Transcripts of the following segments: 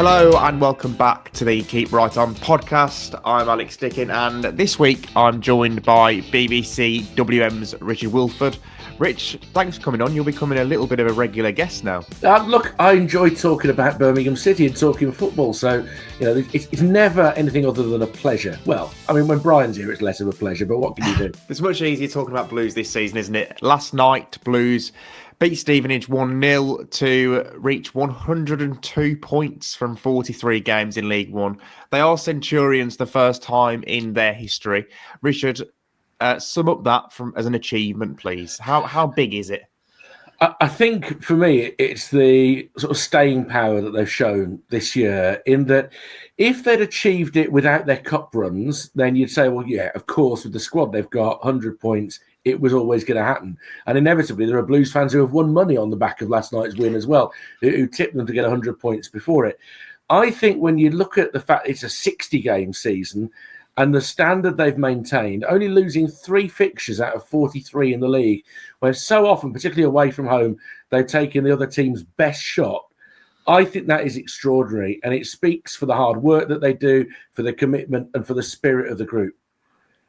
Hello and welcome back to the Keep Right On podcast. I'm Alex Dicken, and this week I'm joined by BBC WM's Richard Wilford. Rich, thanks for coming on. You're becoming a little bit of a regular guest now. Look, I enjoy talking about Birmingham City and talking football, so it's never anything other than a pleasure. Well, I mean, when Brian's here, it's less of a pleasure, but what can you do? It's much easier talking about Blues this season, isn't it? Last night, Blues beat Stevenage 1-0 to reach 102 points from 43 games in League One. They are Centurions the first time in their history. Richard, sum up that as an achievement, please. How big is it? I think for me, it's the sort of staying power that they've shown this year, in that if they'd achieved it without their cup runs, then you'd say, well, yeah, of course, with the squad they've got 100 points, it was always going to happen. And inevitably, there are Blues fans who have won money on the back of last night's win as well, who tipped them to get 100 points before it. I think when you look at the fact it's a 60-game season and the standard they've maintained, only losing 3 fixtures out of 43 in the league, where so often, particularly away from home, they've taken the other team's best shot, I think that is extraordinary. And it speaks for the hard work that they do, for the commitment and for the spirit of the group.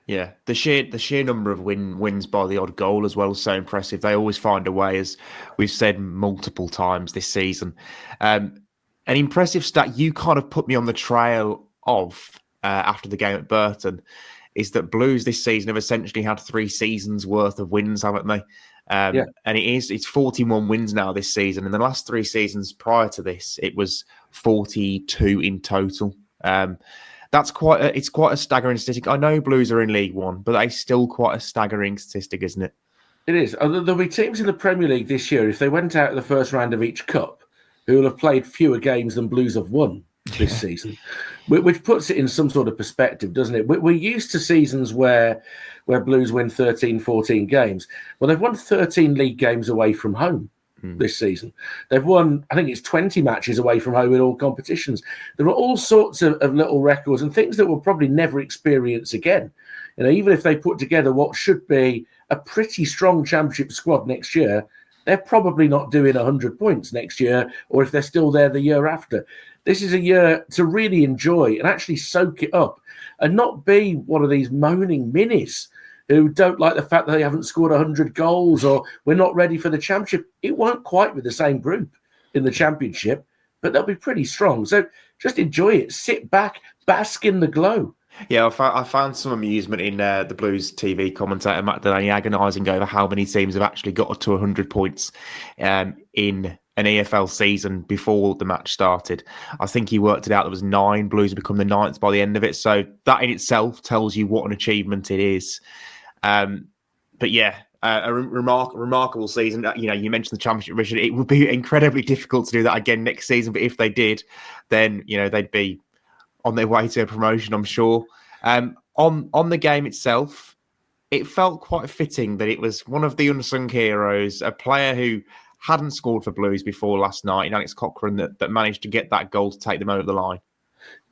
Yeah, the sheer number of wins by the odd goal as well is so impressive. They always find a way, as we've said multiple times this season. An impressive stat you kind of put me on the trail of after the game at Burton is that Blues this season have essentially had 3 seasons worth of wins, haven't they? And it's 41 wins now this season. In the last 3 seasons prior to this, it was 42 in total. It's quite a staggering statistic. I know Blues are in League One, but it's still quite a staggering statistic, isn't it? It is. There'll be teams in the Premier League this year, if they went out of the first round of each cup, who will have played fewer games than Blues have won this season, which puts it in some sort of perspective, doesn't it? We're used to seasons where Blues win 13, 14 games. Well, they've won 13 league games away from home this season. They've won, I think it's 20 matches away from home in all competitions. There are all sorts of little records and things that we'll probably never experience again. Even if they put together what should be a pretty strong championship squad next year, they're probably not doing 100 points next year, or if they're still there the year after. This is a year to really enjoy and actually soak it up and not be one of these moaning minis who don't like the fact that they haven't scored 100 goals or we're not ready for the championship. It won't quite be the same group in the championship, but they'll be pretty strong. So just enjoy it. Sit back, bask in the glow. Yeah, I found some amusement in the Blues TV commentator Matt Delaney agonising over how many teams have actually got to 100 points in an EFL season before the match started. I think he worked it out. There was 9. Blues had become the 9th by the end of it. So that in itself tells you what an achievement it is. But yeah, a remarkable season. You mentioned the championship, Richard. It would be incredibly difficult to do that again next season. But if they did, then they'd be on their way to a promotion, I'm sure. On the game itself, it felt quite fitting that it was one of the unsung heroes, a player who hadn't scored for Blues before last night, in Alex Cochran, that managed to get that goal to take them over the line.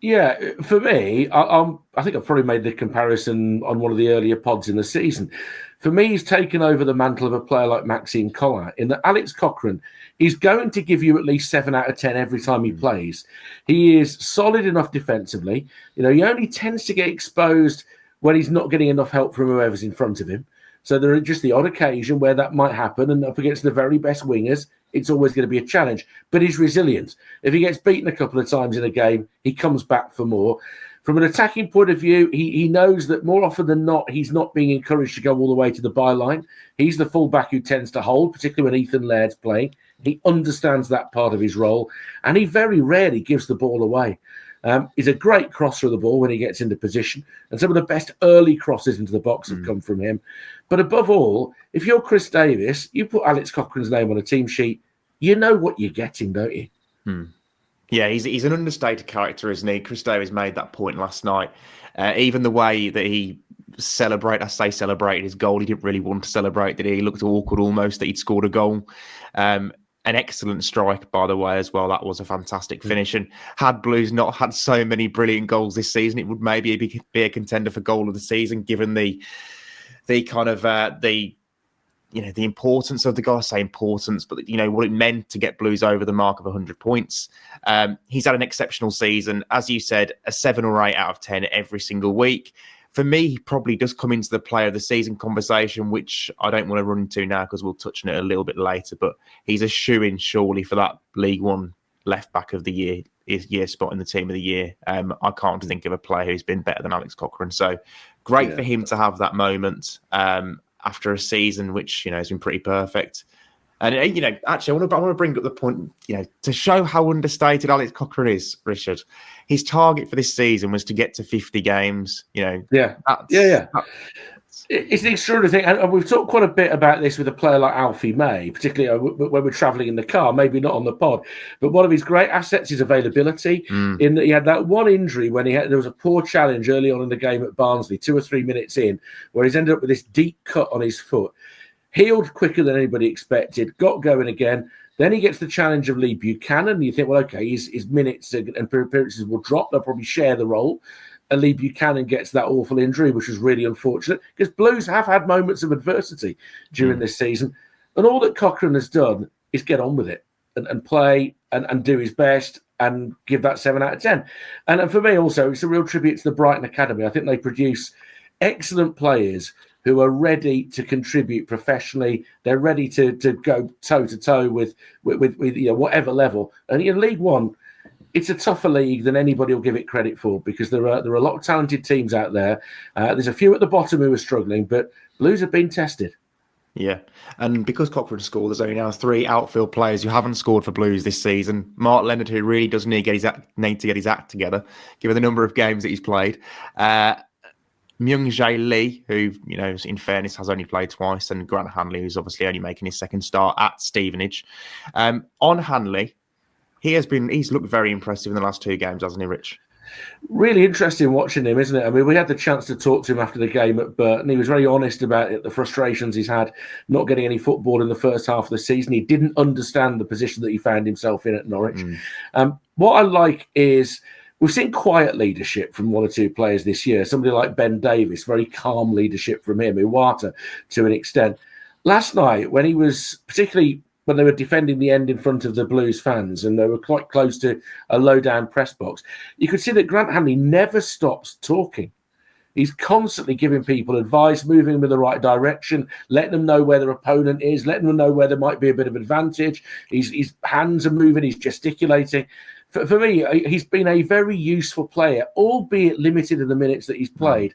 Yeah, for me, I think I've probably made the comparison on one of the earlier pods in the season. For me, he's taken over the mantle of a player like Maxime Collin, in that Alex Cochran, he's going to give you at least 7 out of 10 every time he plays. He is solid enough defensively. He only tends to get exposed when he's not getting enough help from whoever's in front of him. So there are just the odd occasion where that might happen, and up against the very best wingers, it's always going to be a challenge. But he's resilient. If he gets beaten a couple of times in a game, he comes back for more. From an attacking point of view, he knows that more often than not, he's not being encouraged to go all the way to the byline. He's the fullback who tends to hold, particularly when Ethan Laird's playing. He understands that part of his role, and he very rarely gives the ball away. He's a great crosser of the ball when he gets into position, and some of the best early crosses into the box have come from him. But above all, if you're Chris Davis, you put Alex Cochran's name on a team sheet, you know what you're getting, don't you? Yeah, he's an understated character, isn't he? Chris Davis made that point last night. Even the way that he celebrated his goal, he didn't really want to celebrate, did he? He looked awkward almost that he'd scored a goal. An excellent strike, by the way, as well. That was a fantastic finish. And had Blues not had so many brilliant goals this season, it would maybe be a contender for goal of the season, given the kind of the the importance of the guy, say importance, but what it meant to get Blues over the mark of 100 points. He's had an exceptional season. As you said, a 7 or 8 out of 10 every single week. For me, he probably does come into the player of the season conversation, which I don't want to run into now because we'll touch on it a little bit later, but he's a shoo-in surely for that League One left back of the year spot in the team of the year. I can't think of a player who's been better than Alex Cochran. So great for him to have that moment after a season which has been pretty perfect. And actually, I want to bring up the point, to show how understated Alex Cochran is, Richard. His target for this season was to get to 50 games. It's an extraordinary thing, and we've talked quite a bit about this with a player like Alfie May, particularly when we're travelling in the car, maybe not on the pod. But one of his great assets is availability. In that he had that one injury when there was a poor challenge early on in the game at Barnsley, 2 or 3 minutes in, where he's ended up with this deep cut on his foot. Healed quicker than anybody expected, got going again. Then he gets the challenge of Lee Buchanan. And you think, well, okay, his minutes and appearances will drop. They'll probably share the role. And Lee Buchanan gets that awful injury, which was really unfortunate because Blues have had moments of adversity during this season. And all that Cochran has done is get on with it and play and do his best and give that 7 out of 10. And for me also, it's a real tribute to the Brighton Academy. I think they produce excellent players who are ready to contribute professionally. They're ready to go toe-to-toe with whatever level. And in League One, it's a tougher league than anybody will give it credit for because there are a lot of talented teams out there. There's a few at the bottom who are struggling, but Blues have been tested. Yeah, and because Cochran scored, there's only now 3 outfield players who haven't scored for Blues this season. Mark Leonard, who really does need to get his act together, given the number of games that he's played. Myung-jae Lee, who, in fairness, has only played twice, and Grant Hanley, who's obviously only making his second start at Stevenage. On Hanley, he's looked very impressive in the last 2 games, hasn't he, Rich? Really interesting watching him, isn't it? I mean, we had the chance to talk to him after the game at Burton. He was very honest about it, the frustrations he's had not getting any football in the first half of the season. He didn't understand the position that he found himself in at Norwich. What I like is we've seen quiet leadership from 1 or 2 players this year. Somebody like Ben Davies, very calm leadership from him. Iwata, to an extent. Last night, when he was particularly when they were defending the end in front of the Blues fans and they were quite close to a low-down press box, you could see that Grant Hanley never stops talking. He's constantly giving people advice, moving them in the right direction, letting them know where their opponent is, letting them know where there might be a bit of advantage. His hands are moving, he's gesticulating. For me, he's been a very useful player, albeit limited in the minutes that he's played.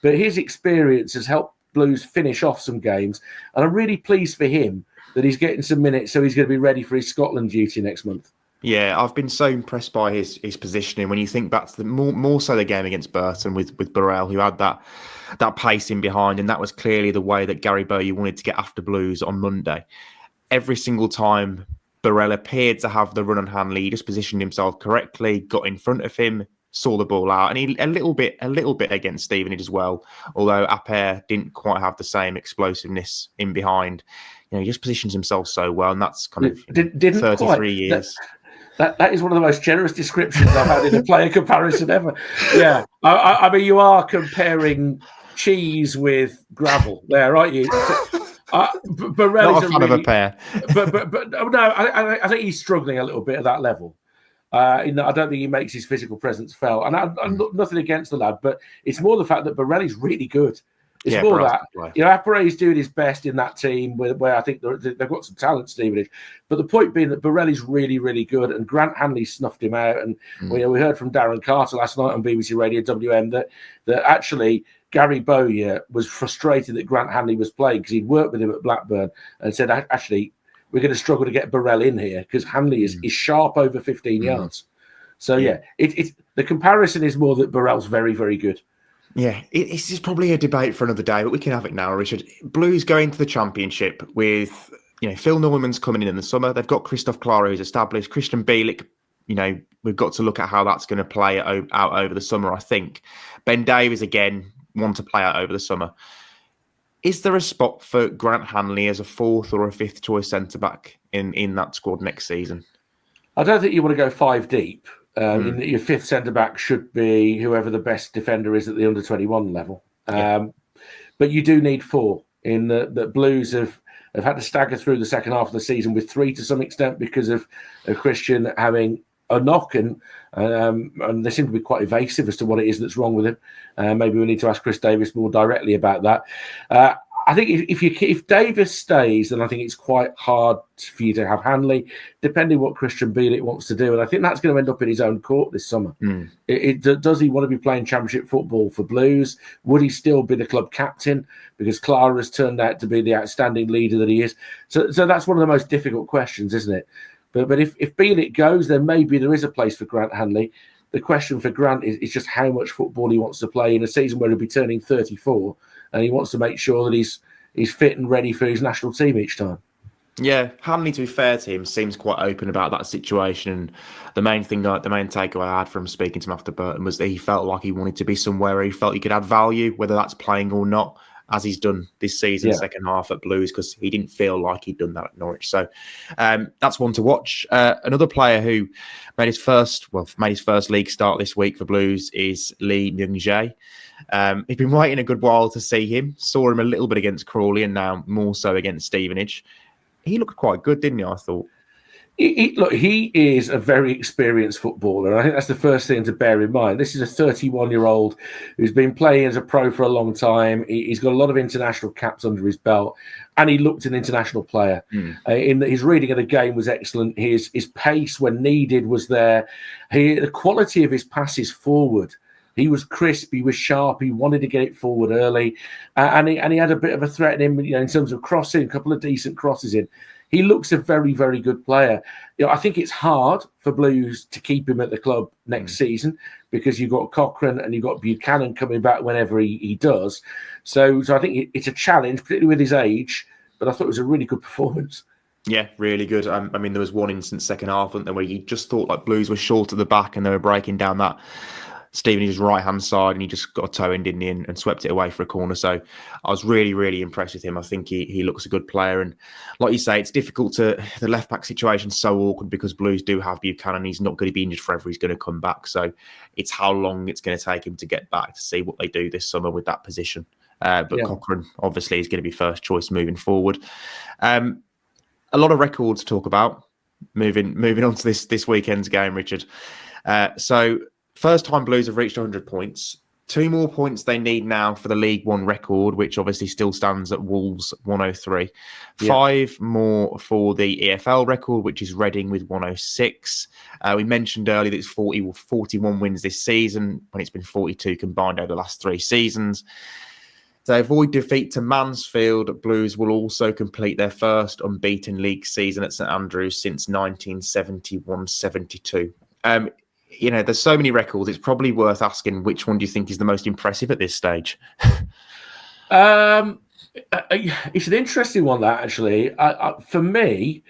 But his experience has helped Blues finish off some games. And I'm really pleased for him that he's getting some minutes so he's going to be ready for his Scotland duty next month. Yeah, I've been so impressed by his positioning. When you think back to the more so the game against Burton with Burrell, who had that pace in behind, and that was clearly the way that Gary Bowyer wanted to get after Blues on Monday. Every single time Burrell appeared to have the run on Hanley, he just positioned himself correctly, got in front of him, saw the ball out, and he a little bit against Stevenage as well. Although Appere didn't quite have the same explosiveness in behind. He just positions himself so well, and that's kind of 33 years. That is one of the most generous descriptions I've had in a player comparison ever. Yeah, I mean, you are comparing cheese with gravel there, aren't you? Burrell Not a fan of a pair. But no, I think he's struggling a little bit at that level. I don't think he makes his physical presence felt. And I'm nothing against the lad, but it's more the fact that Borelli's really good. It's more that, Appere is doing his best in that team where I think they've got some talent, Stevenage. But the point being that Borelli's really, really good, and Grant Hanley snuffed him out. And we heard from Darren Carter last night on BBC Radio WM that actually Gary Bowyer was frustrated that Grant Hanley was playing because he'd worked with him at Blackburn and said, actually, we're going to struggle to get Burrell in here because Hanley is sharp over 15 yards. So, it's the comparison is more that Burrell's very, very good. Yeah, it's just probably a debate for another day, but we can have it now, Richard. Blues going to the Championship with, Phil Norman's coming in the summer. They've got Christoph Klara, who's established. Christian Bielik, we've got to look at how that's going to play out over the summer, I think. Ben Davies, again, want to play out over the summer. Is there a spot for Grant Hanley as a 4th or a 5th choice centre-back in that squad next season? I don't think you want to go 5 deep. Your 5th centre-back should be whoever the best defender is at the under-21 level. But you do need 4 in the Blues have have had to stagger through the second half of the season with 3 to some extent because of Christian having a knock, and they seem to be quite evasive as to what it is that's wrong with him. Maybe we need to ask Chris Davis more directly about that. I think if Davis stays, then I think it's quite hard for you to have Hanley, depending what Christian Bielik wants to do. And I think that's going to end up in his own court this summer. Does he want to be playing Championship football for Blues? Would he still be the club captain? Because Clara has turned out to be the outstanding leader that he is. So that's one of the most difficult questions, isn't it? But if Bielik goes, then maybe there is a place for Grant Hanley. The question for Grant is just how much football he wants to play in a season where he'll be turning 34, and he wants to make sure that he's fit and ready for his national team each time. Yeah, Hanley, to be fair to him, seems quite open about that situation. And the main takeaway I had from speaking to him after Burton was that he felt like he wanted to be somewhere where he felt he could add value, whether that's playing or not, as he's done this season, second half at Blues, because he didn't feel like he'd done that at Norwich. So that's one to watch. Another player who made his first league start this week for Blues is Lee Myung-jae. He'd been waiting a good while to see him. Saw him a little bit against Crawley and now more so against Stevenage. He looked quite good, didn't he, I thought? Look, he is a very experienced footballer. I think that's the first thing to bear in mind. This is a 31-year-old who's been playing as a pro for a long time. He's got a lot of international caps under his belt, and he looked an international player. His reading of the game was excellent. His pace, when needed, was there. The quality of his passes forward. He was crisp. He was sharp. He wanted to get it forward early, and he had a bit of a threat in him, in terms of crossing, a couple of decent crosses in. He looks a very, very good player. I think it's hard for Blues to keep him at the club next season because you've got Cochran and you've got Buchanan coming back whenever he does. So I think it's a challenge, particularly with his age, but I thought it was a really good performance. Yeah, really good. I mean, there was one instance second half, wasn't there, where you just thought like Blues were short at the back and they were breaking down that Stevenage's right-hand side, and he just got a toe in, didn't he, and swept it away for a corner. So I was really, really impressed with him. I think he looks a good player. And like you say, it's difficult the left-back situation's so awkward because Blues do have Buchanan. He's not going to be injured forever. He's going to come back. So it's how long it's going to take him to get back to see what they do this summer with that position. But Cochran, obviously, is going to be first choice moving forward. A lot of records to talk about. Moving on to this weekend's game, Richard. So first time Blues have reached 100 points. 2 more points they need now for the League One record, which obviously still stands at Wolves 103. 5 more for the EFL record, which is Reading with 106. We mentioned earlier that it's 41 wins this season when it's been 42 combined over the last 3 seasons. To avoid defeat to Mansfield, Blues will also complete their first unbeaten league season at St Andrews since 1971-72. There's so many records, it's probably worth asking which one do you think is the most impressive at this stage? It's an interesting one, that, actually. For me,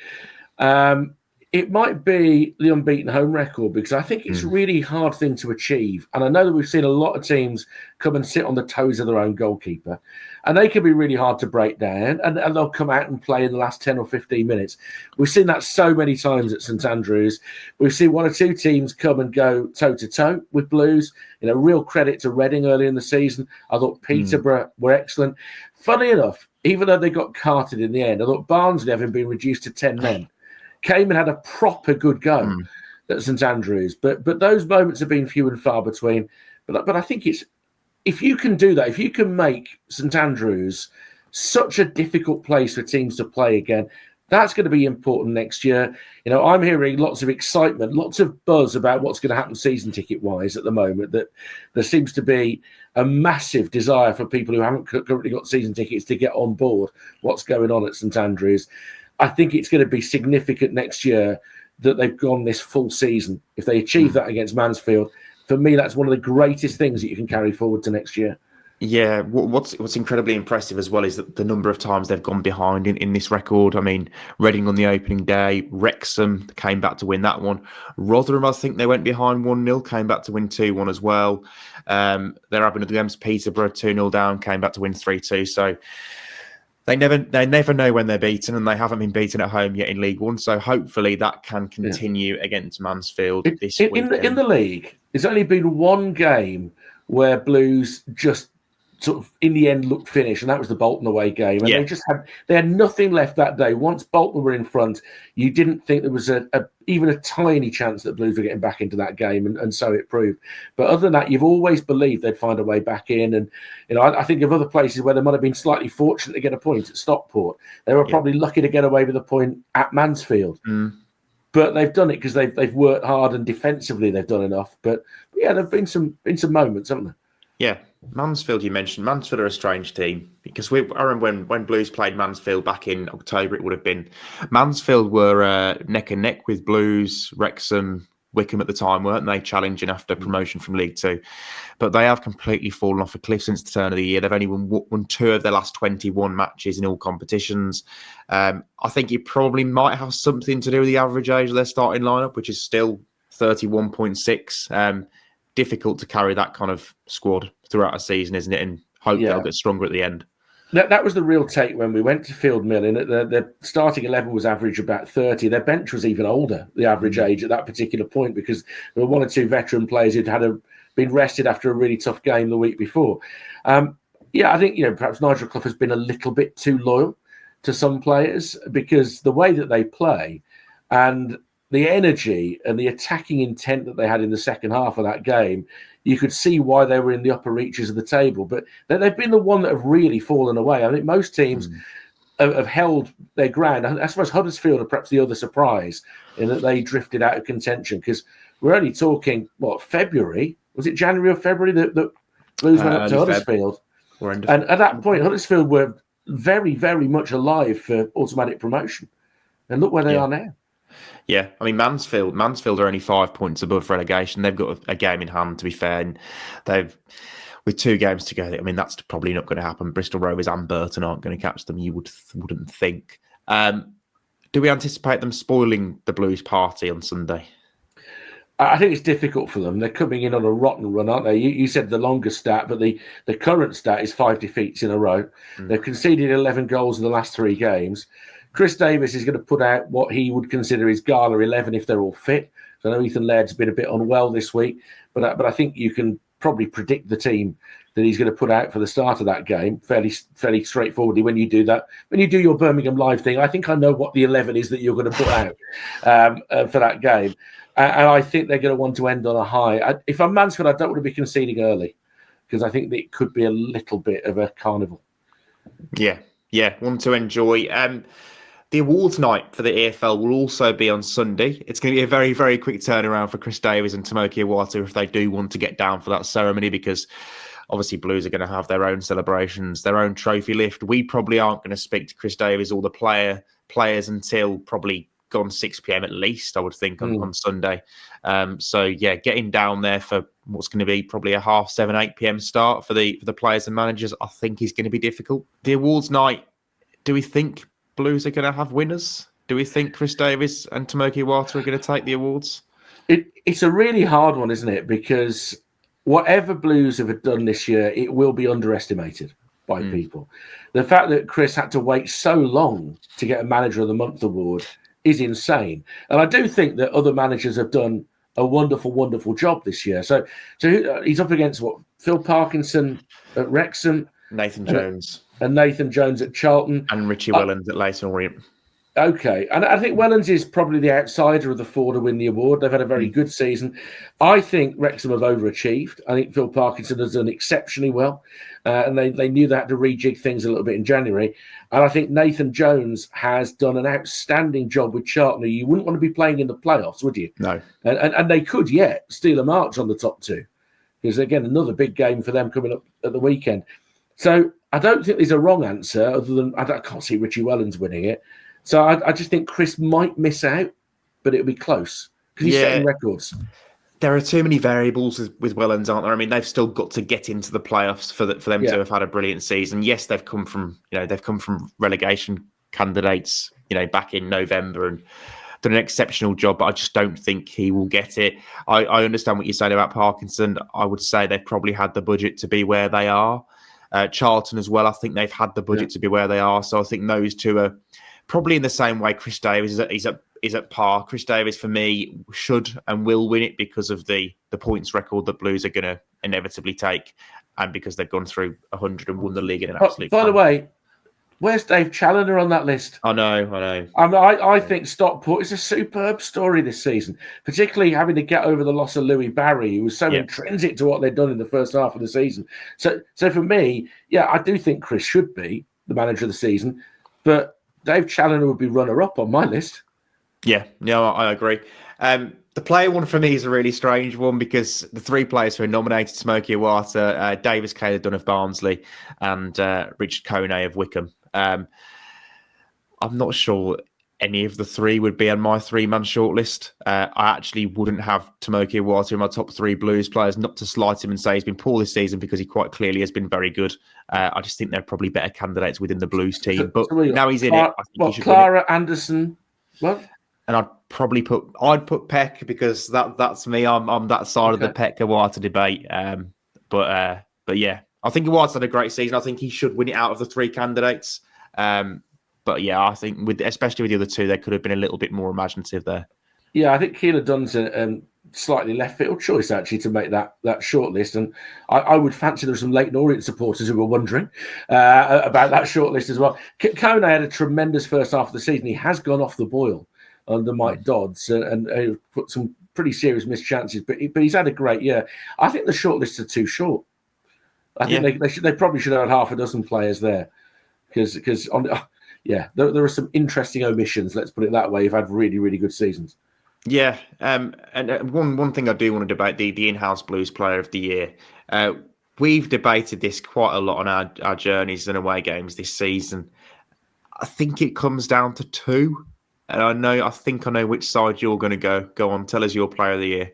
it might be the unbeaten home record, because I think it's a really hard thing to achieve. And I know that we've seen a lot of teams come and sit on the toes of their own goalkeeper, and they can be really hard to break down, and they'll come out and play in the last 10 or 15 minutes. We've seen that so many times at St Andrews. We've seen 1 or 2 teams come and go toe-to-toe with Blues. Real credit to Reading early in the season. I thought Peterborough were excellent. Funny enough, even though they got carted in the end, I thought Barnsley, having been reduced to 10 men, came and had a proper good go at St Andrews. But those moments have been few and far between. But I think it's, if you can do that, if you can make St Andrews such a difficult place for teams to play again, that's going to be important next year. I'm hearing lots of excitement, lots of buzz about what's going to happen season ticket wise at the moment, that there seems to be a massive desire for people who haven't currently got season tickets to get on board what's going on at St Andrews. I think it's going to be significant next year that they've gone this full season. If they achieve that against Mansfield, for me, that's one of the greatest things that you can carry forward to next year. Yeah, what's incredibly impressive as well is that the number of times they've gone behind in this record. I mean, Reading on the opening day, Wrexham came back to win that one. Rotherham, I think they went behind 1-0, came back to win 2-1 as well. They're having against Peterborough, 2-0 down, came back to win 3-2. So they never know when they're beaten, and they haven't been beaten at home yet in League One. So hopefully that can continue against Mansfield this weekend. In the league, there's only been 1 game where Blues just sort of in the end looked finished, and that was the Bolton away game. And Yeah. they had nothing left that day. Once Bolton were in front, you didn't think there was even a tiny chance that Blues were getting back into that game, and so it proved. But other than that, you've always believed they'd find a way back in. And I think of other places where they might have been slightly fortunate to get a point at Stockport. They were probably lucky to get away with a point at Mansfield. But they've done it because they've worked hard, and defensively they've done enough. But yeah, there've been some moments, haven't there? Yeah, Mansfield, you mentioned. Mansfield are a strange team because I remember when Blues played Mansfield back in October, it would have been. Mansfield were neck and neck with Blues, Wrexham, Wickham at the time, weren't they, challenging after promotion from League Two? But they have completely fallen off a cliff since the turn of the year. They've only won 2 of their last 21 matches in all competitions. I think it probably might have something to do with the average age of their starting lineup, which is still 31.6. Difficult to carry that kind of squad throughout a season, isn't it? And hope they'll get stronger at the end. That was the real take when we went to Field Mill. In the starting 11 was average about 30. Their bench was even older, the average age at that particular point, because there were 1 or 2 veteran players who'd been rested after a really tough game the week before. I think perhaps Nigel Clough has been a little bit too loyal to some players, because the way that they play and the energy and the attacking intent that they had in the second half of that game, you could see why they were in the upper reaches of the table. But they've been the one that have really fallen away. I think most teams have held their ground. I suppose Huddersfield are perhaps the other surprise in that they drifted out of contention, because we're only talking, February? Was it January or February that Blues went up to Huddersfield? And at that point, Huddersfield were very, very much alive for automatic promotion. And look where they are now. Yeah, I mean, Mansfield are only 5 points above relegation. They've got a game in hand, to be fair, and with 2 games to go. I mean, that's probably not going to happen. Bristol Rovers and Burton aren't going to catch them. You wouldn't think. Do we anticipate them spoiling the Blues party on Sunday? I think it's difficult for them. They're coming in on a rotten run, aren't they? You said the longest stat, but the current stat is 5 defeats in a row. They've conceded 11 goals in the last 3 games. Chris Davis is going to put out what he would consider his gala 11 if they're all fit. So I know Ethan Laird's been a bit unwell this week, but I think you can probably predict the team that he's going to put out for the start of that game fairly straightforwardly. When you do that, when you do your Birmingham Live thing, I think I know what the 11 is that you're going to put out for that game. And I think they're going to want to end on a high. If I'm Mansfield, I don't want to be conceding early, because I think that it could be a little bit of a carnival. Yeah, one to enjoy. The awards night for the EFL will also be on Sunday. It's going to be a very, very quick turnaround for Chris Davies and Tomoki Iwata if they do want to get down for that ceremony, because obviously Blues are going to have their own celebrations, their own trophy lift. We probably aren't going to speak to Chris Davies or the players until probably gone 6 p.m. at least, I would think, on Sunday. Getting down there for what's going to be probably a 7:30, 8 p.m. start for the players and managers, I think is going to be difficult. The awards night, do we think Blues are going to have winners? Do we think Chris Davies and Tomoki Iwata are going to take the awards? It's a really hard one, isn't it? Because whatever Blues have done this year, it will be underestimated by people. The fact that Chris had to wait so long to get a Manager of the Month award is insane. And I do think that other managers have done a wonderful, wonderful job this year. So he's up against Phil Parkinson at Wrexham, Nathan Jones at Charlton, and Richie Wellens at Leyton Orient. Okay, and I think Wellens is probably the outsider of the 4 to win the award. They've had a very good season. I think Wrexham have overachieved. I think Phil Parkinson has done exceptionally well, and they knew they had to rejig things a little bit in January. And I think Nathan Jones has done an outstanding job with Charlton. You wouldn't want to be playing in the playoffs, would you? No. And they could yet steal a march on the top 2, because again, another big game for them coming up at the weekend. So I don't think there's a wrong answer, other than I can't see Richie Wellens winning it. So I just think Chris might miss out, but it'll be close because he's setting records. There are too many variables with Wellens, aren't there? I mean, they've still got to get into the playoffs for them to have had a brilliant season. Yes, they've come from relegation candidates, back in November and done an exceptional job, but I just don't think he will get it. I understand what you're saying about Parkinson. I would say they've probably had the budget to be where they are. Charlton as well, I think they've had the budget to be where they are. So I think those two are probably in the same way. Chris Davies is at par. Chris Davies, for me, should and will win it because of the points record that Blues are going to inevitably take. and because they've gone through 100 and won the league in an absolute. By the way, where's Dave Challoner on that list? I know. I think Stockport is a superb story this season, particularly having to get over the loss of Louis Barry, who was so intrinsic to what they'd done in the first half of the season. So for me, I do think Chris should be the manager of the season, but Dave Challoner would be runner-up on my list. Yeah, no, I agree. The player one for me is a really strange one because the three players who are nominated, Smokey Iwata, Davis Caylor-Dunn of Barnsley, and Richard Kone of Wickham. I'm not sure any of the three would be on my three-man shortlist. I actually wouldn't have Tomoki Iwata in my top three Blues players, not to slight him and say he's been poor this season because he quite clearly has been very good. I just think there are probably better candidates within the Blues team. But now he's in it. I think he should Clara Anderson. What? And I'd put Peck because that's me. I'm that side of the Peck Iwata debate. But yeah, I think Iwata's had a great season. I think he should win it out of the three candidates. But yeah, I think especially with the other two, there could have been a little bit more imaginative there. Yeah, I think Caylor-Dunn's a slightly left field choice actually to make that shortlist, and I would fancy there were some Leyton Orient supporters who were wondering about that shortlist as well. Kone had a tremendous first half of the season. He has gone off the boil under Mike Dodds and put some pretty serious missed chances, but he's had a great year. I think the shortlists are too short. I think they probably should have had half a dozen players there because there are some interesting omissions. Let's put it that way. You've had really, really good seasons. Yeah, and one thing I do want to debate the in-house Blues Player of the Year. We've debated this quite a lot on our journeys and away games this season. I think it comes down to two. And I think I know which side you're going to go on. Tell us your player of the year.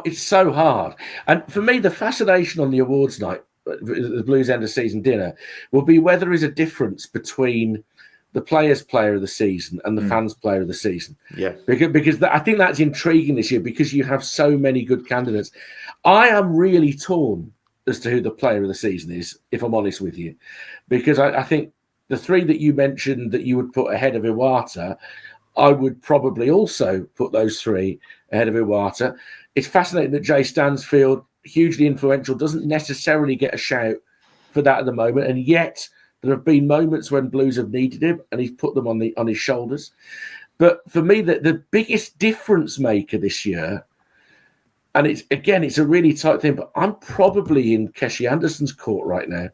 It's so hard. And for me, the fascination on the awards night, the Blues end of season dinner, will be whether there is a difference between the players' player of the season and the fans' player of the season. Yeah, because I think that's intriguing this year because you have so many good candidates. I am really torn as to who the player of the season is, if I'm honest with you, because I think the three that you mentioned that you would put ahead of Iwata, I would probably also put those three ahead of Iwata. It's fascinating that Jay Stansfield, hugely influential, doesn't necessarily get a shout for that at the moment, and yet there have been moments when Blues have needed him, and he's put them on his shoulders. But for me, the biggest difference maker this year, and it's a really tight thing, but I'm probably in Keshi Anderson's court right now.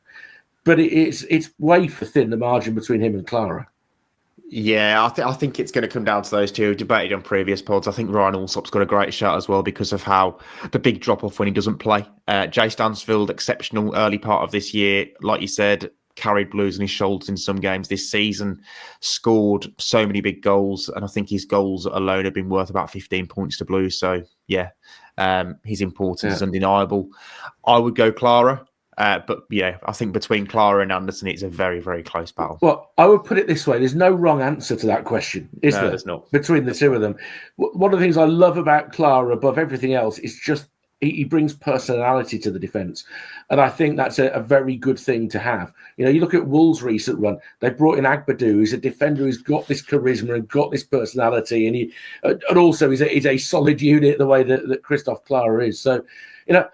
But it's way for thin, the margin between him and Clara. Yeah, I think it's going to come down to those two. Debated on previous pods. I think Ryan Allsop's got a great shot as well because of how the big drop off when he doesn't play. Jay Stansfield, exceptional early part of this year, like you said, carried Blues on his shoulders in some games this season, scored so many big goals, and I think his goals alone have been worth about 15 points to Blues. So yeah, his importance is undeniable. I would go Clara. But yeah, I think between Clara and Anderson, it's a very, very close battle. Well, I would put it this way. There's no wrong answer to that question, is there? There's not. Between the two of them. One of the things I love about Clara above everything else is just he brings personality to the defence. And I think that's a very good thing to have. You know, you look at Wolves' recent run, they brought in Agbadu, who's a defender who's got this charisma and got this personality. And also he's a solid unit the way that Christophe Clara is. So, you know,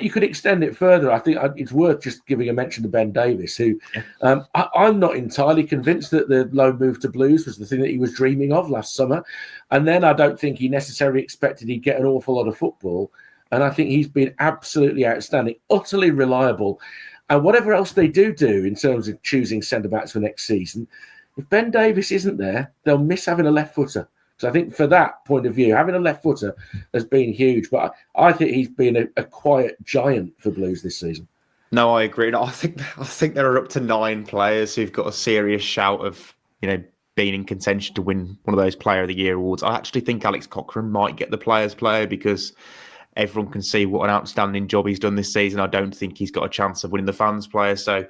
you could extend it further. I think it's worth just giving a mention to Ben Davis, who I'm not entirely convinced that the loan move to Blues was the thing that he was dreaming of last summer. And then I don't think he necessarily expected he'd get an awful lot of football. And I think he's been absolutely outstanding, utterly reliable. And whatever else they do in terms of choosing centre-backs for next season, if Ben Davis isn't there, they'll miss having a left footer. So I think for that point of view, having a left footer has been huge. But I think he's been a quiet giant for Blues this season. No, I agree. No, I think there are up to 9 players who've got a serious shout of, you know, being in contention to win one of those Player of the Year awards. I actually think Alex Cochran might get the Players' Player because everyone can see what an outstanding job he's done this season. I don't think he's got a chance of winning the Fans' Player. So,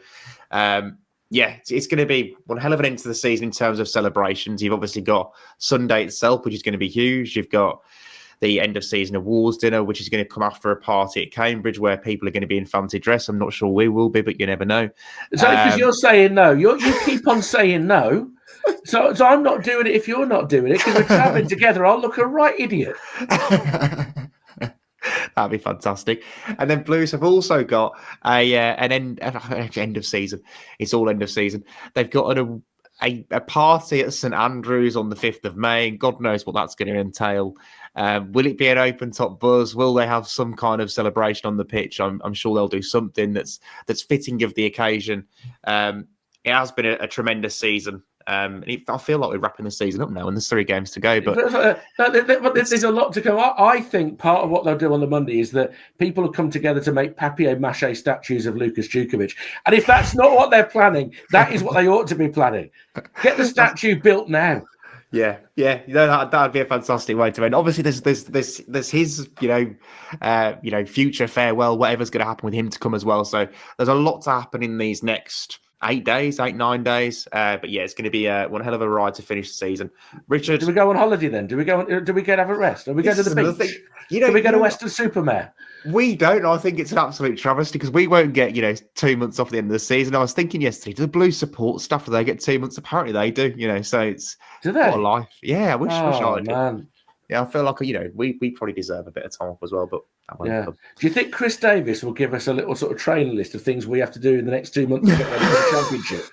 yeah, it's going to be one hell of an end to the season in terms of celebrations. You've obviously got Sunday itself, which is going to be huge. You've got the end of season awards dinner, which is going to come after a party at Cambridge where people are going to be in fancy dress. I'm not sure we will be, but you never know. So because you're saying no, you keep on saying no. So I'm not doing it if you're not doing it because we're travelling together. I'll look a right idiot. That'd be fantastic. And then Blues have also got an end of season. It's all end of season. They've got a party at St Andrews on the 5th of May. And God knows what that's going to entail. Will it be an open top buzz? Will they have some kind of celebration on the pitch? I'm sure they'll do something that's fitting of the occasion. It has been a tremendous season. I feel like we're wrapping the season up now, and there's 3 games to go. But there's a lot to go. I think part of what they'll do on the Monday is that people have come together to make papier-mâché statues of Lukas Djukovic. And if that's not what they're planning, that is what they ought to be planning. Get the statue built now. Yeah, that'd be a fantastic way to end. Obviously, there's his future farewell, whatever's going to happen with him to come as well. So there's a lot to happen in these next 9 days. But yeah, it's going to be one hell of a ride to finish the season. Richard, do we go on holiday then? Do we go to have a rest? Do we go to the beach? Do we go to Weston-super-Mare? We don't. I think it's an absolute travesty because we won't get 2 months off the end of the season. I was thinking yesterday, do the Blues support staff, do they get 2 months? Apparently they do. So it's do they? What a life. Yeah, I wish I did. Man. Yeah, I feel like we probably deserve a bit of time off as well, but yeah. Do you think Chris Davis will give us a little sort of training list of things we have to do in the next 2 months to get ready for the championship?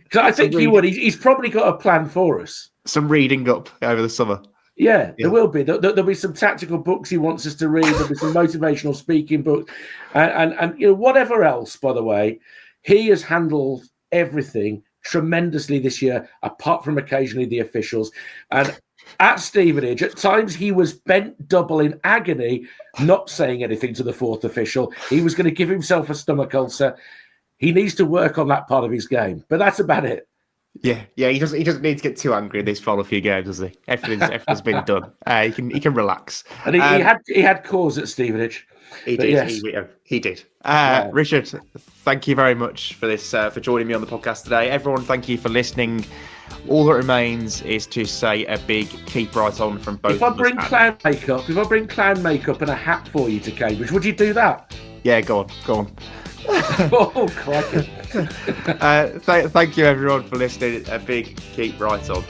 Because I think he would. He's probably got a plan for us. Some reading up over the summer. Yeah, there will be. There'll be some tactical books he wants us to read. There'll be some motivational speaking books, and whatever else. By the way, he has handled everything tremendously this year, apart from occasionally the officials. And at Stevenage, at times he was bent double in agony, not saying anything to the 4th official. He was going to give himself a stomach ulcer. He needs to work on that part of his game, but that's about it. Yeah. He doesn't need to get too angry in these final few games, does he? Everything's been done. He can relax. And he had cause at Stevenage. He did. Yes. He did. Richard, thank you very much for this for joining me on the podcast today. Everyone, thank you for listening. All that remains is to say a big keep right on from both. If I bring clown makeup and a hat for you to Cambridge, would you do that? Yeah, go on. Oh, crikey. Thank you everyone for listening. A big keep right on.